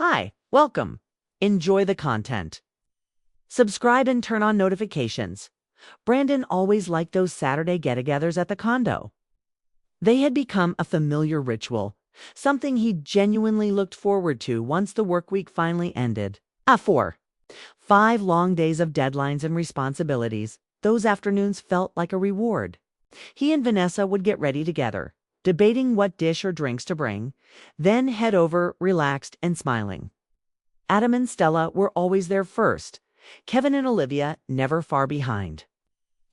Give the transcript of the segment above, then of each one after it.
Hi, welcome. Enjoy the content. Subscribe and turn on notifications. Brandon always liked those Saturday get-togethers at the condo. They had become a familiar ritual, something he genuinely looked forward to once the work week finally ended. 5 long days of deadlines and responsibilities, those afternoons felt like a reward. He and Vanessa would get ready together, debating what dish or drinks to bring, then head over relaxed and smiling. Adam and Stella were always there first, Kevin and Olivia never far behind.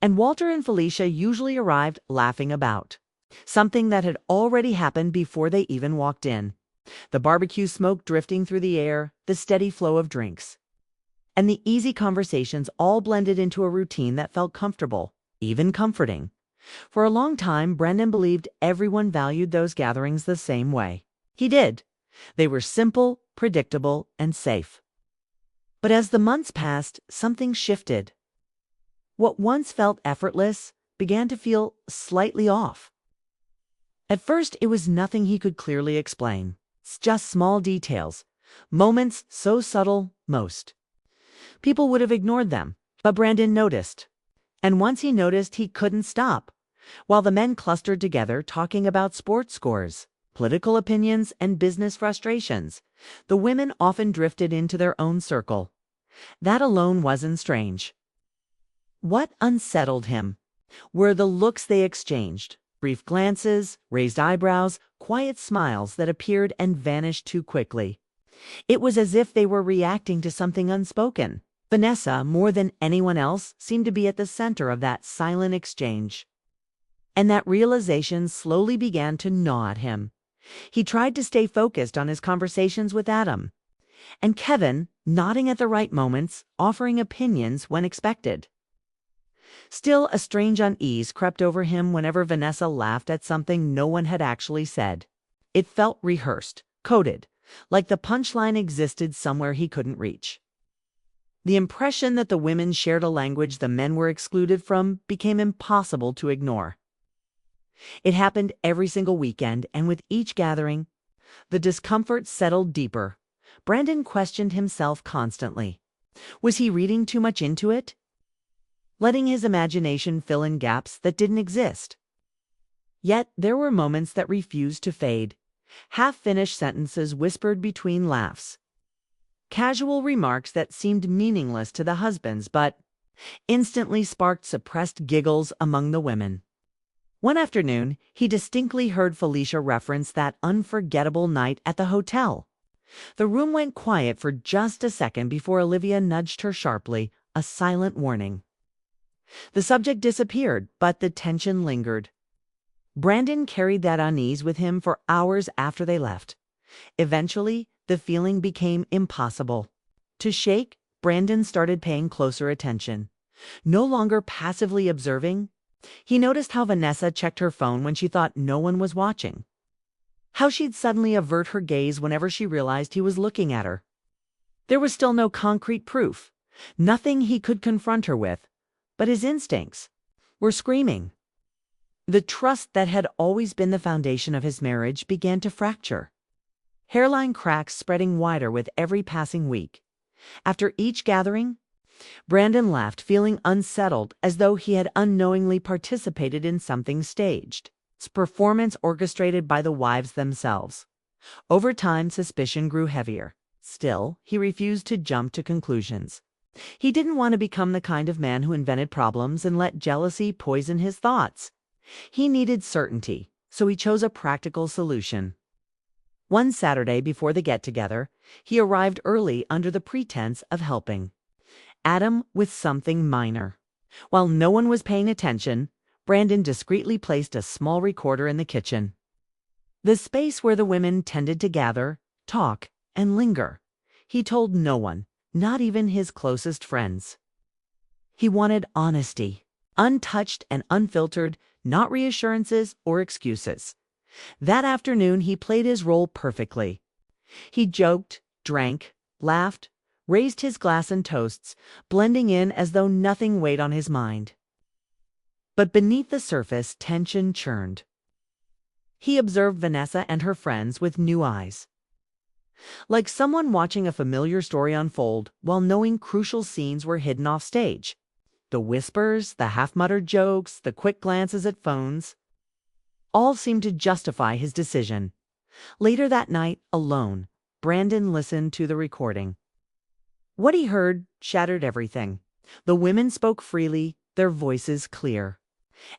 And Walter and Felicia usually arrived laughing about, something that had already happened before they even walked in. The barbecue smoke drifting through the air, the steady flow of drinks, and the easy conversations all blended into a routine that felt comfortable, even comforting. For a long time, Brandon believed everyone valued those gatherings the same way. He did. They were simple, predictable, and safe. But as the months passed, something shifted. What once felt effortless began to feel slightly off. At first, it was nothing he could clearly explain. Just small details, moments so subtle, most people would have ignored them. But Brandon noticed. And once he noticed, he couldn't stop. While the men clustered together talking about sports scores, political opinions, and business frustrations, the women often drifted into their own circle. That alone wasn't strange. What unsettled him were the looks they exchanged. Brief glances, raised eyebrows, quiet smiles that appeared and vanished too quickly. It was as if they were reacting to something unspoken. Vanessa, more than anyone else, seemed to be at the center of that silent exchange. And that realization slowly began to gnaw at him. He tried to stay focused on his conversations with Adam, and Kevin, nodding at the right moments, offering opinions when expected. Still, a strange unease crept over him whenever Vanessa laughed at something no one had actually said. It felt rehearsed, coded, like the punchline existed somewhere he couldn't reach. The impression that the women shared a language the men were excluded from became impossible to ignore. It happened every single weekend, and with each gathering, the discomfort settled deeper. Brandon questioned himself constantly. Was he reading too much into it? Letting his imagination fill in gaps that didn't exist? Yet there were moments that refused to fade. Half-finished sentences whispered between laughs. Casual remarks that seemed meaningless to the husbands but instantly sparked suppressed giggles among the women. One afternoon, he distinctly heard Felicia reference that unforgettable night at the hotel. The room went quiet for just a second before Olivia nudged her sharply, a silent warning. The subject disappeared, but the tension lingered. Brandon carried that unease with him for hours after they left. Eventually, the feeling became impossible to shake. Brandon started paying closer attention. No longer passively observing, he noticed how Vanessa checked her phone when she thought no one was watching. How she'd suddenly avert her gaze whenever she realized he was looking at her. There was still no concrete proof, nothing he could confront her with, but his instincts were screaming. The trust that had always been the foundation of his marriage began to fracture. Hairline cracks spreading wider with every passing week. After each gathering, Brandon laughed, feeling unsettled, as though he had unknowingly participated in something staged, its performance orchestrated by the wives themselves. Over time, suspicion grew heavier. Still, he refused to jump to conclusions. He didn't want to become the kind of man who invented problems and let jealousy poison his thoughts. He needed certainty, so he chose a practical solution. One Saturday before the get-together, he arrived early under the pretense of helping Adam with something minor. While no one was paying attention, Brandon discreetly placed a small recorder in the kitchen, the space where the women tended to gather, talk, and linger. He told no one, not even his closest friends. He wanted honesty, untouched and unfiltered, not reassurances or excuses. That afternoon, he played his role perfectly. He joked, drank, laughed, raised his glass and toasts, blending in as though nothing weighed on his mind. But beneath the surface, tension churned. He observed Vanessa and her friends with new eyes. like someone watching a familiar story unfold while knowing crucial scenes were hidden off stage. The whispers, the half-muttered jokes, the quick glances at phones, all seemed to justify his decision. Later that night, alone, Brandon listened to the recording. What he heard shattered everything. The women spoke freely, their voices clear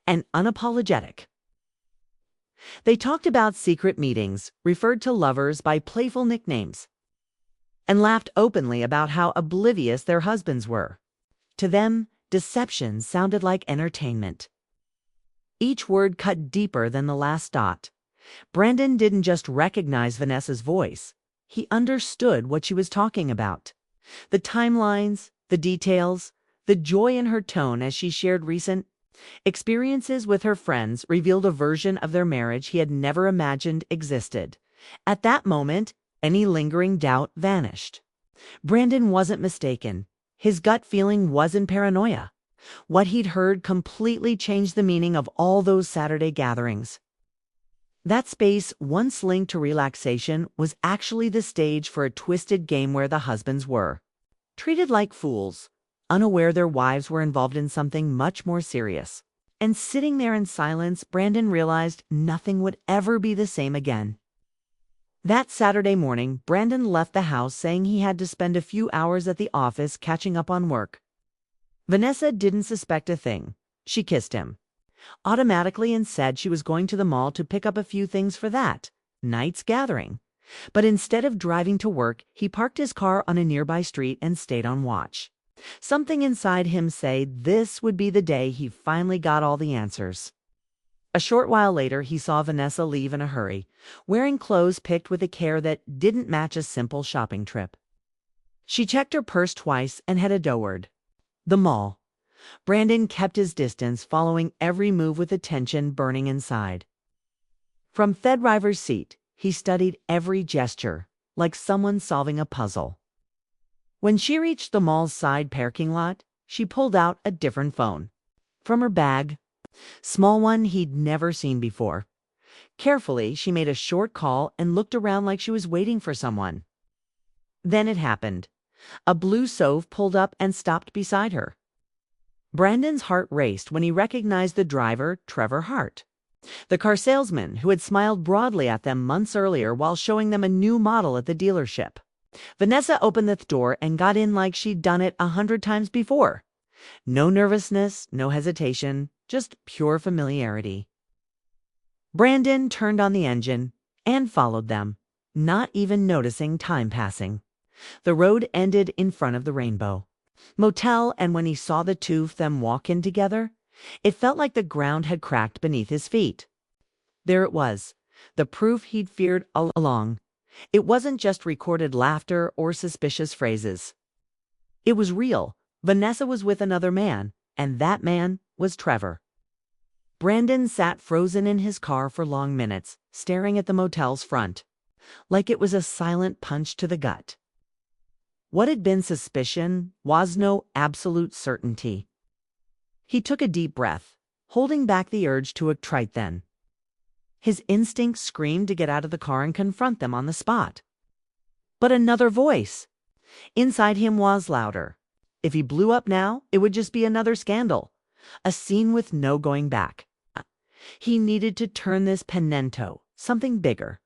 and unapologetic. They talked about secret meetings, referred to lovers by playful nicknames, and laughed openly about how oblivious their husbands were. To them, deception sounded like entertainment. Each word cut deeper than the last dot. Brandon didn't just recognize Vanessa's voice. He understood what she was talking about. The timelines, the details, the joy in her tone as she shared recent experiences with her friends revealed a version of their marriage he had never imagined existed. At that moment, any lingering doubt vanished. Brandon wasn't mistaken. His gut feeling wasn't paranoia. What he'd heard completely changed the meaning of all those Saturday gatherings. That space, once linked to relaxation, was actually the stage for a twisted game where the husbands were treated like fools, unaware their wives were involved in something much more serious. And sitting there in silence, Brandon realized nothing would ever be the same again. That Saturday morning, Brandon left the house saying he had to spend a few hours at the office catching up on work. Vanessa didn't suspect a thing. She kissed him automatically and said she was going to the mall to pick up a few things for that night's gathering. But instead of driving to work, he parked his car on a nearby street and stayed on watch. Something inside him said this would be the day he finally got all the answers. A short while later, he saw Vanessa leave in a hurry, wearing clothes picked with a care that didn't match a simple shopping trip. She checked her purse twice and headed toward the mall. Brandon kept his distance, following every move with attention burning inside. From the driver's seat, he studied every gesture, like someone solving a puzzle. When she reached the mall's side parking lot, she pulled out a different phone from her bag, small one he'd never seen before. Carefully, she made a short call and looked around like she was waiting for someone. Then it happened. A blue SUV pulled up and stopped beside her. Brandon's heart raced when he recognized the driver, Trevor Hart, the car salesman who had smiled broadly at them months earlier while showing them a new model at the dealership. Vanessa opened the door and got in like she'd done it 100 times before. No nervousness, no hesitation, just pure familiarity. Brandon turned on the engine and followed them, not even noticing time passing. The road ended in front of the Rainbow Motel, and when he saw the two of them walk in together, it felt like the ground had cracked beneath his feet. There it was, the proof he'd feared all along. It wasn't just recorded laughter or suspicious phrases. It was real. Vanessa was with another man, and that man was Trevor. Brandon sat frozen in his car for long minutes, staring at the motel's front, like it was a silent punch to the gut. What had been suspicion was no absolute certainty. He took a deep breath, holding back the urge to attrite then. His instinct screamed to get out of the car and confront them on the spot. But another voice inside him was louder. If he blew up now, it would just be another scandal, a scene with no going back. He needed to turn this pimento, something bigger.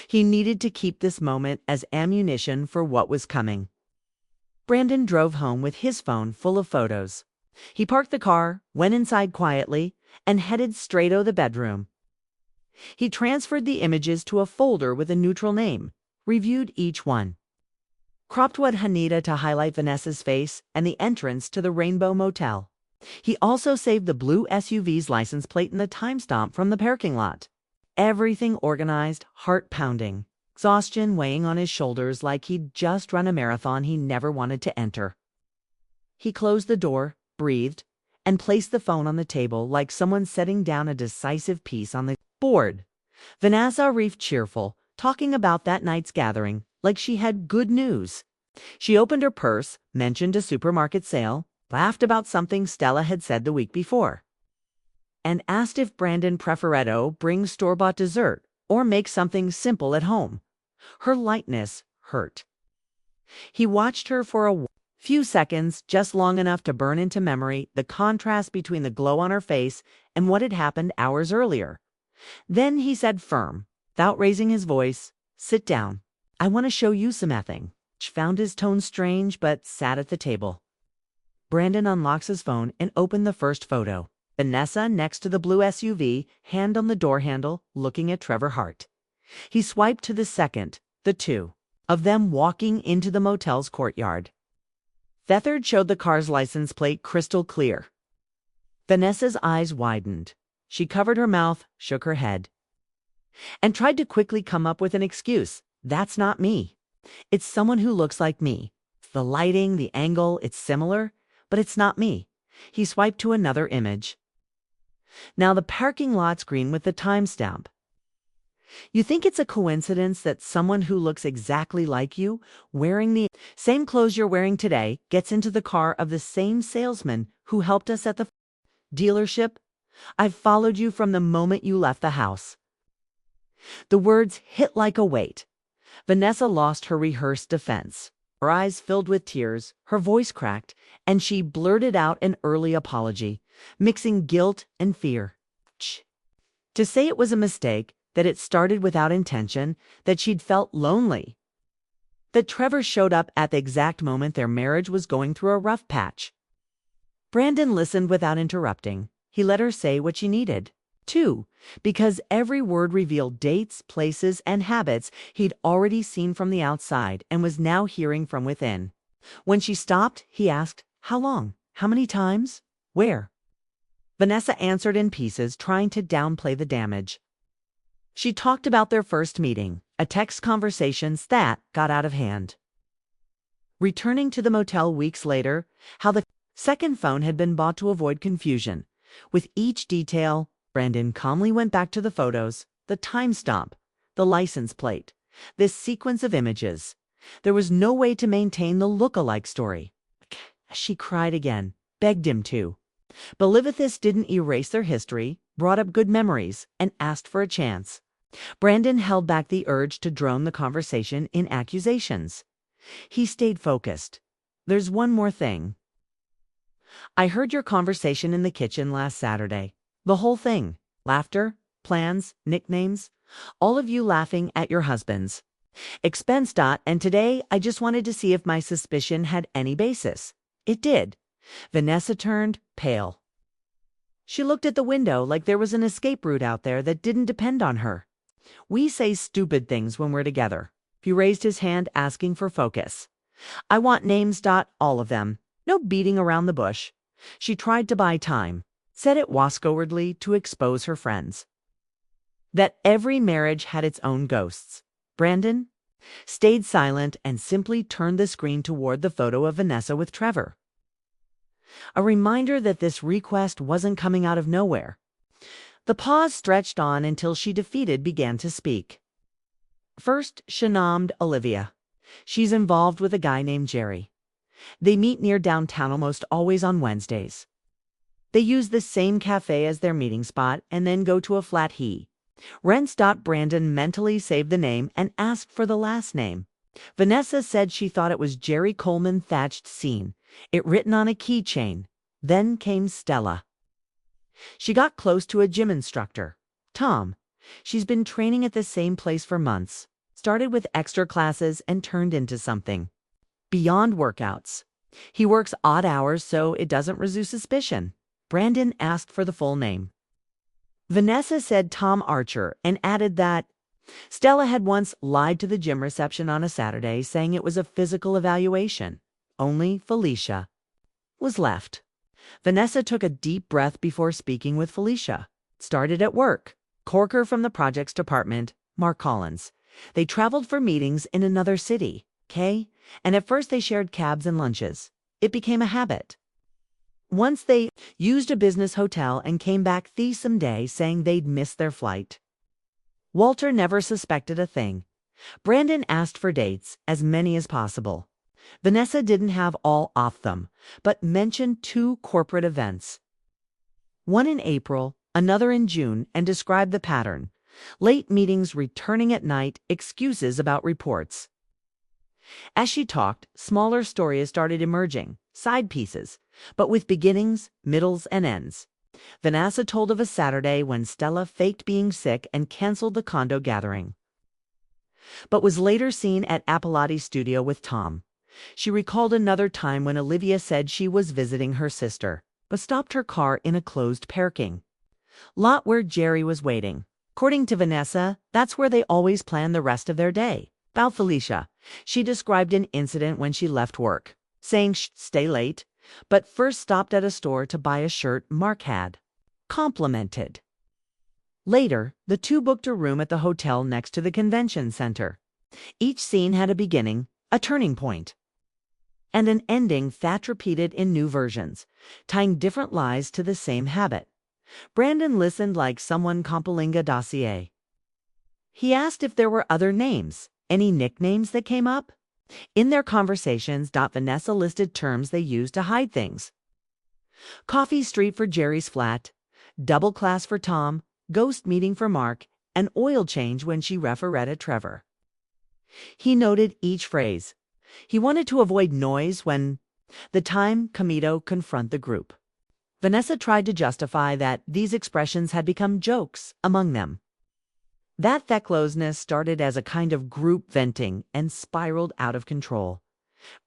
He needed to keep this moment as ammunition for what was coming. Brandon drove home with his phone full of photos. He parked the car, went inside quietly, and headed straight to the bedroom. He transferred the images to a folder with a neutral name, reviewed each one. Cropped one Hanita to highlight Vanessa's face and the entrance to the Rainbow Motel. He also saved the blue SUV's license plate and the timestamp from the parking lot. Everything organized, heart pounding, exhaustion weighing on his shoulders like he'd just run a marathon he never wanted to enter. He closed the door, breathed, and placed the phone on the table like someone setting down a decisive piece on the board. Vanessa reefed cheerful, talking about that night's gathering like she had good news. She opened her purse, mentioned a supermarket sale, laughed about something Stella had said the week before, and asked if Brandon preferred to bring store-bought dessert or make something simple at home. Her lightness hurt. He watched her for a few seconds, just long enough to burn into memory the contrast between the glow on her face and what had happened hours earlier. Then he said firm, without raising his voice, "Sit down. I want to show you something." She found his tone strange, but sat at the table. Brandon unlocks his phone and opened the first photo. Vanessa next to the blue SUV, hand on the door handle, looking at Trevor Hart. He swiped to the second, the two of them walking into the motel's courtyard. The third showed the car's license plate crystal clear. Vanessa's eyes widened. She covered her mouth, shook her head, and tried to quickly come up with an excuse. "That's not me. It's someone who looks like me. The lighting, the angle, it's similar, but it's not me." He swiped to another image. Now the parking lot's green with the timestamp. "You think it's a coincidence that someone who looks exactly like you, wearing the same clothes you're wearing today, gets into the car of the same salesman who helped us at the dealership? I've followed you from the moment you left the house." The words hit like a weight. Vanessa lost her rehearsed defense. Her eyes filled with tears, her voice cracked, and she blurted out an early apology, mixing guilt and fear. To say it was a mistake, that it started without intention, that she'd felt lonely, that Trevor showed up at the exact moment their marriage was going through a rough patch. Brandon listened without interrupting. He let her say what she needed. Too, because every word revealed dates, places, and habits he'd already seen from the outside and was now hearing from within. When she stopped, he asked, "How long? How many times? Where?" Vanessa answered in pieces, trying to downplay the damage. She talked about their first meeting, a text conversation that got out of hand. Returning to the motel weeks later, how the second phone had been bought to avoid confusion. With each detail, Brandon calmly went back to the photos, the timestamp, the license plate, this sequence of images. There was no way to maintain the look-alike story. She cried again, begged him to. But Livethis didn't erase their history, brought up good memories, and asked for a chance. Brandon held back the urge to drone the conversation in accusations. He stayed focused. "There's one more thing. I heard your conversation in the kitchen last Saturday. The whole thing. Laughter, plans, nicknames, all of you laughing at your husband's expense. And today I just wanted to see if my suspicion had any basis. It did." Vanessa turned pale. She looked at the window like there was an escape route out there that didn't depend on her. "We say stupid things when we're together." He raised his hand, asking for focus. "I want names. All of them. No beating around the bush." She tried to buy time, said it wascowardly to expose her friends. That every marriage had its own ghosts. Brandon stayed silent and simply turned the screen toward the photo of Vanessa with Trevor. A reminder that this request wasn't coming out of nowhere. The pause stretched on until she defeated began to speak. First, she named Olivia. She's involved with a guy named Jerry. They meet near downtown almost always on Wednesdays. They use the same cafe as their meeting spot and then go to a flat he rents. Brandon mentally saved the name and asked for the last name. Vanessa said she thought it was Jerry Coleman Thatched Scene, it written on a keychain. Then came Stella. She got close to a gym instructor, Tom. She's been training at the same place for months. Started with extra classes and turned into something beyond workouts. He works odd hours so it doesn't raise suspicion. Brandon asked for the full name. Vanessa said Tom Archer and added that Stella had once lied to the gym reception on a Saturday, saying it was a physical evaluation. Only Felicia was left. Vanessa took a deep breath before speaking with Felicia. Started at work. Corker from the projects department, Mark Collins. They traveled for meetings in another city, Kay, and at first they shared cabs and lunches. It became a habit. Once they used a business hotel and came back the same day saying they'd missed their flight. Walter never suspected a thing. Brandon asked for dates, as many as possible. Vanessa didn't have all of them, but mentioned 2 corporate events. One in April, another in June, and described the pattern. Late meetings returning at night, excuses about reports. As she talked, smaller stories started emerging, side pieces, but with beginnings, middles, and ends. Vanessa told of a Saturday when Stella faked being sick and canceled the condo gathering, but was later seen at Apolloti's studio with Tom. She recalled another time when Olivia said she was visiting her sister, but stopped her car in a closed parking lot where Jerry was waiting. According to Vanessa, that's where they always plan the rest of their day. About Felicia, she described an incident when she left work, saying she'd stay late, but first stopped at a store to buy a shirt Mark had complimented. Later, the two booked a room at the hotel next to the convention center. Each scene had a beginning, a turning point, and an ending that repeated in new versions, tying different lies to the same habit. Brandon listened like someone compiling a dossier. He asked if there were other names, any nicknames that came up. In their conversations, Vanessa listed terms they used to hide things. Coffee Street for Jerry's flat, double class for Tom, ghost meeting for Mark, and oil change when she referred Trevor. He noted each phrase. He wanted to avoid noise when the time Camito confront the group. Vanessa tried to justify that these expressions had become jokes among them. That closeness started as a kind of group venting and spiraled out of control.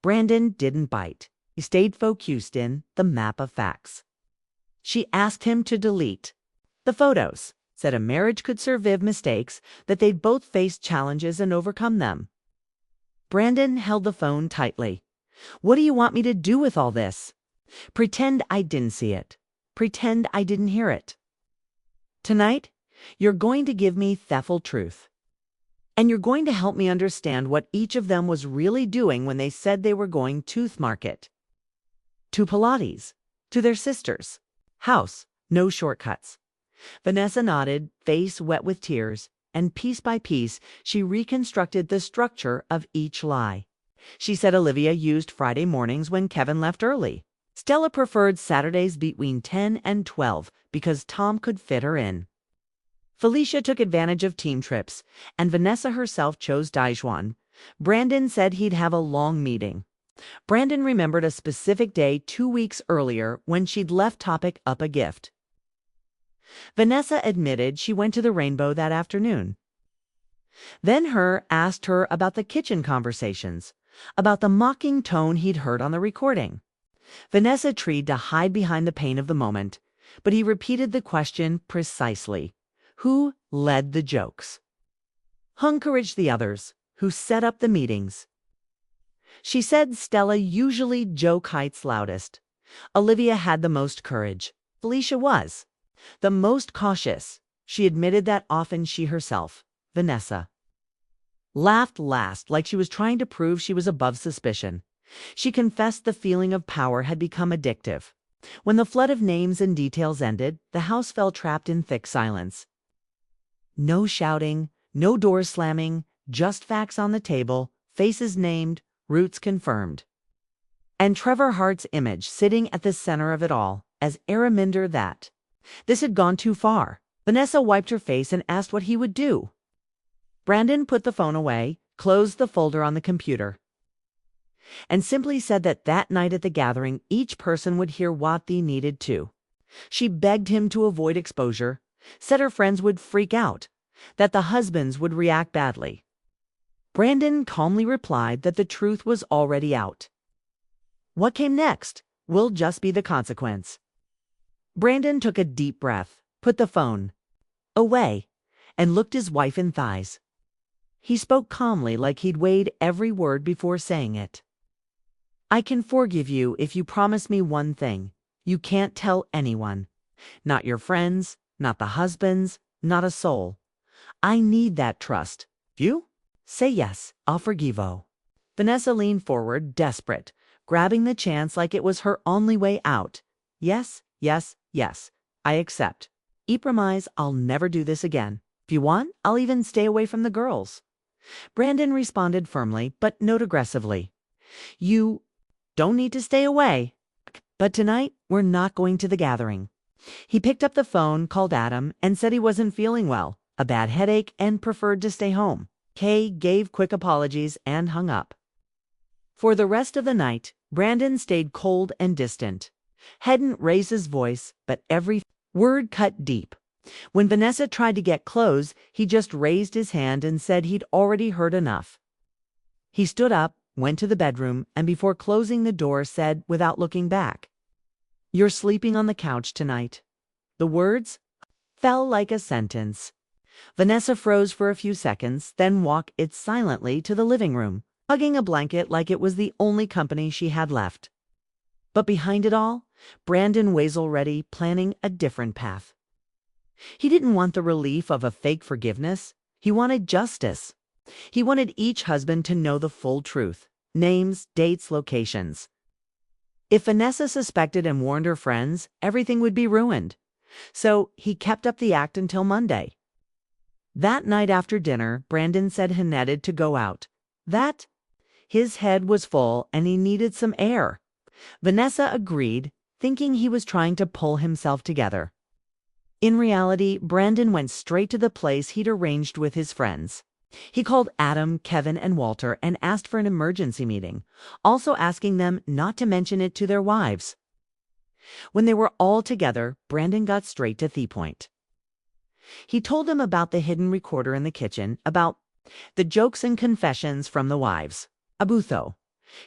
Brandon didn't bite. He stayed focused in the map of facts. She asked him to delete the photos, said a marriage could survive mistakes, that they'd both face challenges and overcome them. Brandon held the phone tightly. What do you want me to do with all this? Pretend I didn't see it. Pretend I didn't hear it. Tonight, you're going to give me the full truth. And you're going to help me understand what each of them was really doing when they said they were going to the market. To Pilates. To their sister's house. No shortcuts. Vanessa nodded, face wet with tears, and piece by piece, she reconstructed the structure of each lie. She said Olivia used Friday mornings when Kevin left early. Stella preferred Saturdays between 10 and 12 because Tom could fit her in. Felicia took advantage of team trips, and Vanessa herself chose Dijuan. Brandon said he'd have a long meeting. Brandon remembered a specific day 2 weeks earlier when she'd left topic up a gift. Vanessa admitted she went to the Rainbow that afternoon. Then asked her about the kitchen conversations, about the mocking tone he'd heard on the recording. Vanessa tried to hide behind the pain of the moment, but he repeated the question precisely. Who led the jokes? Who encouraged the others? Who set up the meetings? She said Stella usually joke heights loudest. Olivia had the most courage. Felicia was the most cautious. She admitted that often she herself, Vanessa, laughed last, like she was trying to prove she was above suspicion. She confessed the feeling of power had become addictive. When the flood of names and details ended, the house fell trapped in thick silence. No shouting, no doors slamming, just facts on the table, faces named, roots confirmed. And Trevor Hart's image sitting at the center of it all, as a reminder that this had gone too far. Vanessa wiped her face and asked what he would do. Brandon put the phone away, closed the folder on the computer, and simply said that night at the gathering, each person would hear what they needed to. She begged him to avoid exposure, said her friends would freak out, that the husbands would react badly. Brandon calmly replied that the truth was already out. What came next will just be the consequence. Brandon took a deep breath, put the phone away, and looked his wife in the eyes. He spoke calmly, like he'd weighed every word before saying it. I can forgive you if you promise me one thing. You can't tell anyone. Not your friends, not the husbands, not a soul. I need that trust. You? Say yes, I'll forgive you. Vanessa leaned forward, desperate, grabbing the chance like it was her only way out. Yes, yes, yes, I accept. I promise I'll never do this again. If you want, I'll even stay away from the girls. Brandon responded firmly, but not aggressively. You don't need to stay away. But tonight, we're not going to the gathering. He picked up the phone, called Adam, and said he wasn't feeling well. a bad headache, and preferred to stay home. Kay gave quick apologies and hung up. For the rest of the night, Brandon stayed cold and distant. Hadn't raised his voice, but every word cut deep. When Vanessa tried to get close, he just raised his hand and said he'd already heard enough. He stood up, went to the bedroom, and before closing the door said without looking back, "You're sleeping on the couch tonight." The words fell like a sentence. Vanessa froze for a few seconds, then walked it silently to the living room, hugging a blanket like it was the only company she had left. But behind it all, Brandon was already planning a different path. He didn't want the relief of a fake forgiveness. He wanted justice. He wanted each husband to know the full truth: names, dates, locations. If Vanessa suspected and warned her friends, everything would be ruined. So he kept up the act until Monday. That night after dinner, Brandon said he needed to go out. That his head was full and he needed some air. Vanessa agreed, thinking he was trying to pull himself together. In reality, Brandon went straight to the place he'd arranged with his friends. He called Adam, Kevin, and Walter and asked for an emergency meeting, also asking them not to mention it to their wives. When they were all together, Brandon got straight to the point. He told them about the hidden recorder in the kitchen, about the jokes and confessions from the wives. Abutho.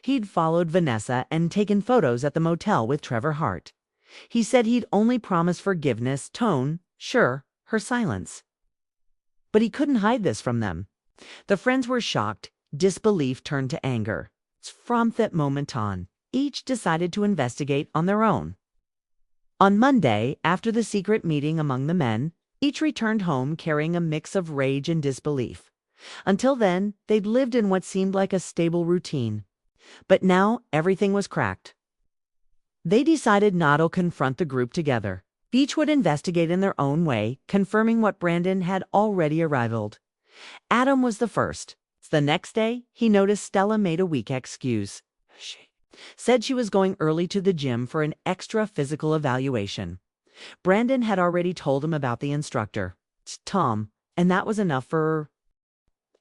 He'd followed Vanessa and taken photos at the motel with Trevor Hart. He said he'd only promised forgiveness, tone, sure, her silence. But he couldn't hide this from them. The friends were shocked, disbelief turned to anger. From that moment on, each decided to investigate on their own. On Monday, after the secret meeting among the men, each returned home carrying a mix of rage and disbelief. Until then, they'd lived in what seemed like a stable routine. But now, everything was cracked. They decided not to confront the group together. Each would investigate in their own way, confirming what Brandon had already arrived. Adam was the first. The next day, he noticed Stella made a weak excuse. She said she was going early to the gym for an extra physical evaluation. Brandon had already told him about the instructor, Tom, and that was enough for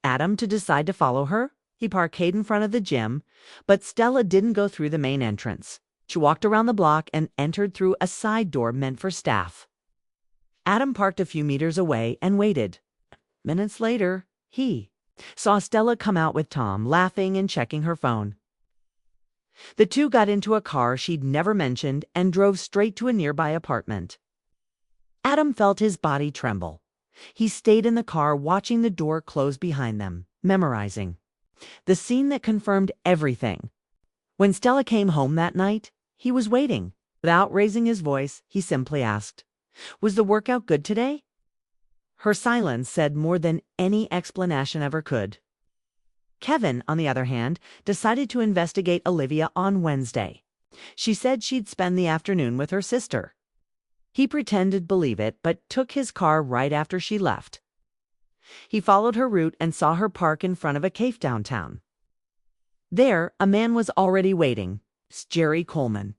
Adam to decide to follow her. He parked in front of the gym, but Stella didn't go through the main entrance. She walked around the block and entered through a side door meant for staff. Adam parked a few meters away and waited. Minutes later, he saw Stella come out with Tom, laughing and checking her phone. The two got into a car she'd never mentioned and drove straight to a nearby apartment. Adam felt his body tremble. He stayed in the car watching the door close behind them, memorizing the scene that confirmed everything. When Stella came home that night, he was waiting. Without raising his voice, he simply asked, "Was the workout good today?" Her silence said more than any explanation ever could. Kevin, on the other hand, decided to investigate Olivia on Wednesday. She said she'd spend the afternoon with her sister. He pretended to believe it, but took his car right after she left. He followed her route and saw her park in front of a cafe downtown. There, a man was already waiting. Jerry Coleman.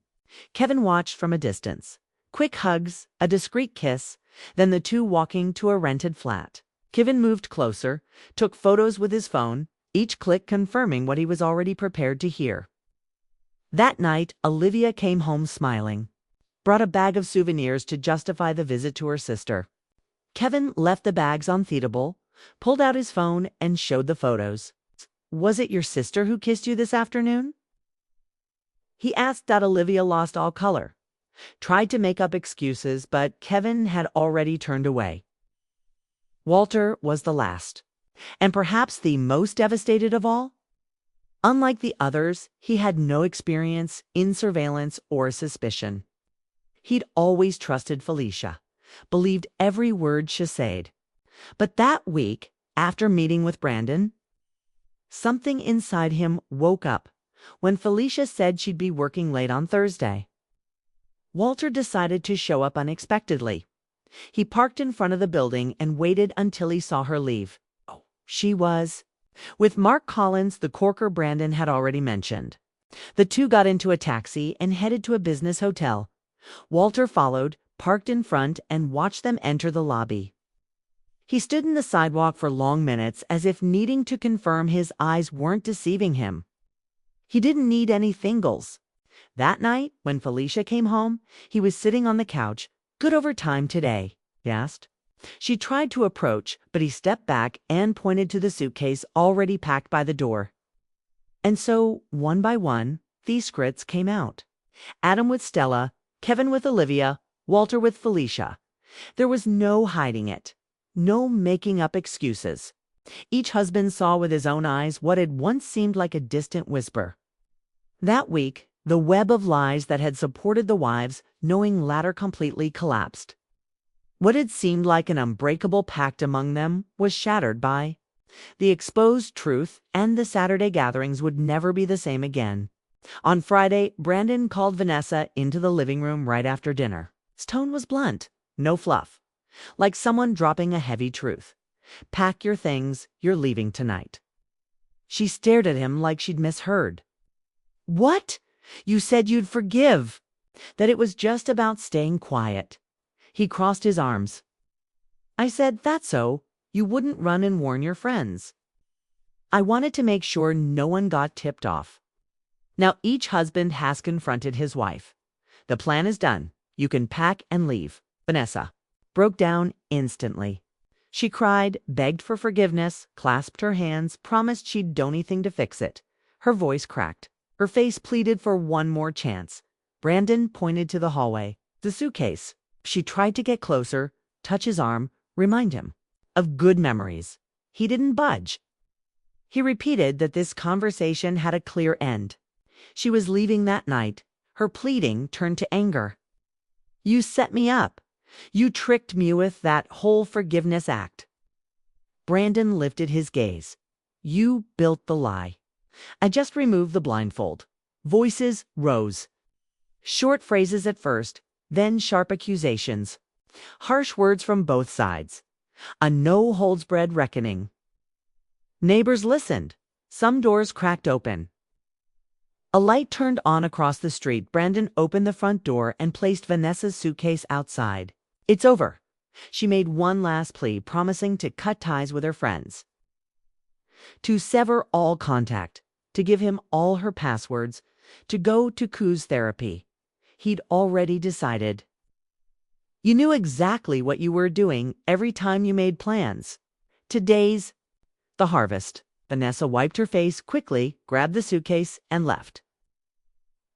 Kevin watched from a distance. Quick hugs, a discreet kiss, then the two walking to a rented flat. Kevin moved closer, took photos with his phone, each click confirming what he was already prepared to hear. That night, Olivia came home smiling, brought a bag of souvenirs to justify the visit to her sister. Kevin left the bags on the table, pulled out his phone, and showed the photos. "Was it your sister who kissed you this afternoon?" He asked that Olivia lost all color. Tried to make up excuses, but Kevin had already turned away. Walter was the last, and perhaps the most devastated of all. Unlike the others, he had no experience in surveillance or suspicion. He'd always trusted Felicia, believed every word she said. But that week, after meeting with Brandon, something inside him woke up when Felicia said she'd be working late on Thursday. Walter decided to show up unexpectedly. He parked in front of the building and waited until he saw her leave. She was with Mark Collins, the corker Brandon had already mentioned. The two got into a taxi and headed to a business hotel. Walter followed, parked in front, and watched them enter the lobby. He stood in the sidewalk for long minutes as if needing to confirm his eyes weren't deceiving him. He didn't need any thingles. That night, when Felicia came home, he was sitting on the couch. "Good overtime today?" he asked. She tried to approach, but he stepped back and pointed to the suitcase already packed by the door. And so, one by one, these scripts came out. Adam with Stella, Kevin with Olivia, Walter with Felicia. There was no hiding it, no making up excuses. Each husband saw with his own eyes what had once seemed like a distant whisper. That week, the web of lies that had supported the wives, knowing latter completely collapsed. What had seemed like an unbreakable pact among them was shattered by the exposed truth, and the Saturday gatherings would never be the same again. On Friday, Brandon called Vanessa into the living room right after dinner. His tone was blunt, no fluff, like someone dropping a heavy truth. "Pack your things, you're leaving tonight." She stared at him like she'd misheard. "What? You said you'd forgive, that it was just about staying quiet." He crossed his arms. "I said that's so you wouldn't run and warn your friends. I wanted to make sure no one got tipped off." Now each husband has confronted his wife. "The plan is done. You can pack and leave." Vanessa broke down instantly. She cried, begged for forgiveness, clasped her hands, promised she'd do anything to fix it. Her voice cracked. Her face pleaded for one more chance. Brandon pointed to the hallway. The suitcase. She tried to get closer, touch his arm, remind him of good memories. He didn't budge. He repeated that this conversation had a clear end. She was leaving that night. Her pleading turned to anger. "You set me up. You tricked me with that whole forgiveness act." Brandon lifted his gaze. "You built the lie." I just removed the blindfold. Voices rose. Short phrases at first, then sharp accusations. Harsh words from both sides. A no-holds-barred reckoning. Neighbors listened. Some doors cracked open. A light turned on across the street. Brandon opened the front door and placed Vanessa's suitcase outside. "It's over." She made one last plea, promising to cut ties with her friends, to sever all contact, to give him all her passwords, to go to Koo's therapy. He'd already decided. "You knew exactly what you were doing every time you made plans. Today's the harvest." Vanessa wiped her face quickly, grabbed the suitcase, and left.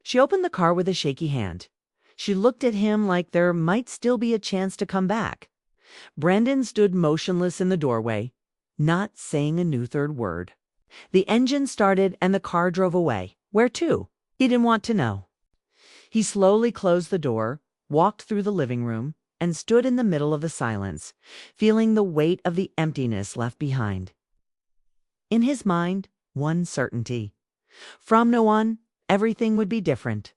She opened the car with a shaky hand. She looked at him like there might still be a chance to come back. Brandon stood motionless in the doorway, not saying a new third word. The engine started and the car drove away. Where to? He didn't want to know. He slowly closed the door, walked through the living room, and stood in the middle of the silence, feeling the weight of the emptiness left behind. In his mind, one certainty. From now on, everything would be different.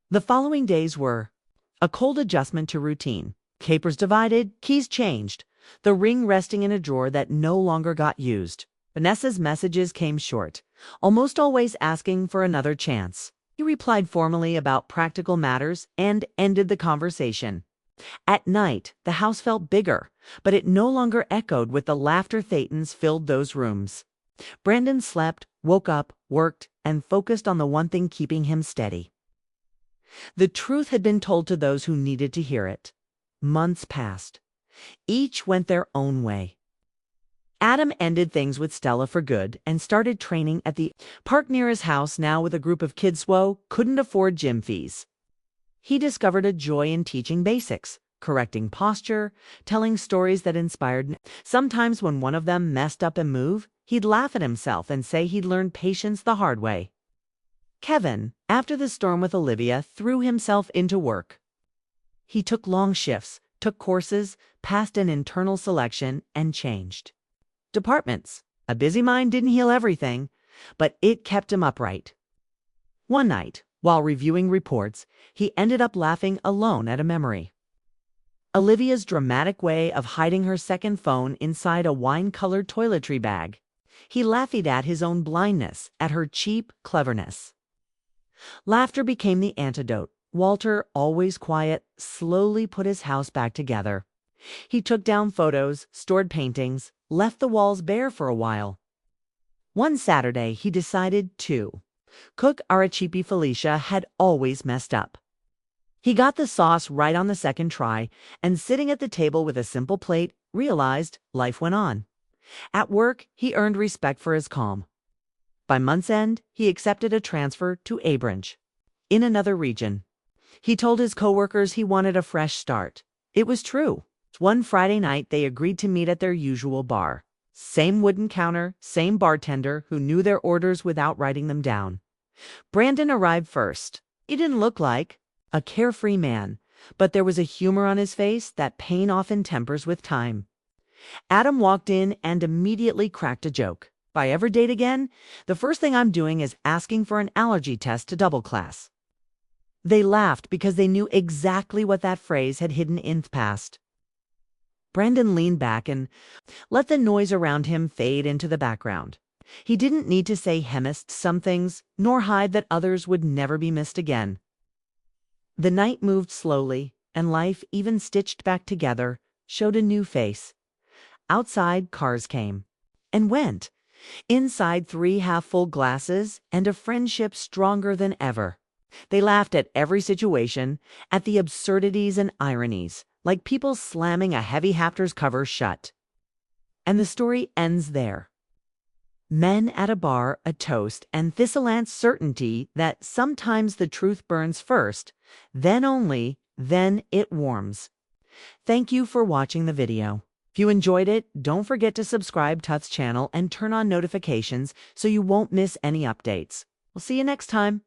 The following days were a cold adjustment to routine. Capers divided, keys changed, the ring resting in a drawer that no longer got used. Vanessa's messages came short, almost always asking for another chance. He replied formally about practical matters and ended the conversation. At night, the house felt bigger, but it no longer echoed with the laughter Thetans filled those rooms. Brandon slept, woke up, worked, and focused on the one thing keeping him steady. The truth had been told to those who needed to hear it. Months passed. Each went their own way. Adam ended things with Stella for good and started training at the park near his house. Now with a group of kids couldn't afford gym fees. He discovered a joy in teaching basics, correcting posture, telling stories that inspired. Sometimes when one of them messed up a move, he'd laugh at himself and say he'd learned patience the hard way. Kevin, after the storm with Olivia, threw himself into work. He took long shifts, took courses, passed an internal selection, and changed departments. A busy mind didn't heal everything, but it kept him upright. One night, while reviewing reports, he ended up laughing alone at a memory. Olivia's dramatic way of hiding her second phone inside a wine-colored toiletry bag. He laughed at his own blindness, at her cheap cleverness. Laughter became the antidote. Walter, always quiet, slowly put his house back together. He took down photos, stored paintings, left the walls bare for a while. One Saturday, he decided to. Cook Arachipi Felicia had always messed up. He got the sauce right on the second try, and sitting at the table with a simple plate, realized life went on. At work, he earned respect for his calm. By month's end, he accepted a transfer to Abranch, in another region. He told his coworkers he wanted a fresh start. It was true. One Friday night, they agreed to meet at their usual bar. Same wooden counter, same bartender who knew their orders without writing them down. Brandon arrived first. He didn't look like a carefree man, but there was a humor on his face that pain often tempers with time. Adam walked in and immediately cracked a joke. If I ever date again, the first thing I'm doing is asking for an allergy test to double class. They laughed because they knew exactly what that phrase had hidden in the past. Brandon leaned back and let the noise around him fade into the background. He didn't need to say hemist some things, nor hide that others would never be missed again. The night moved slowly, and life, even stitched back together, showed a new face. Outside, cars came and went. Inside, 3 half-full glasses and a friendship stronger than ever. They laughed at every situation, at the absurdities and ironies, like people slamming a heavy Hafter's cover shut. And the story ends there. Men at a bar, a toast, and Thistleant's certainty that sometimes the truth burns first, then only, then it warms. Thank you for watching the video. If you enjoyed it, don't forget to subscribe to Tuth's channel and turn on notifications so you won't miss any updates. We'll see you next time.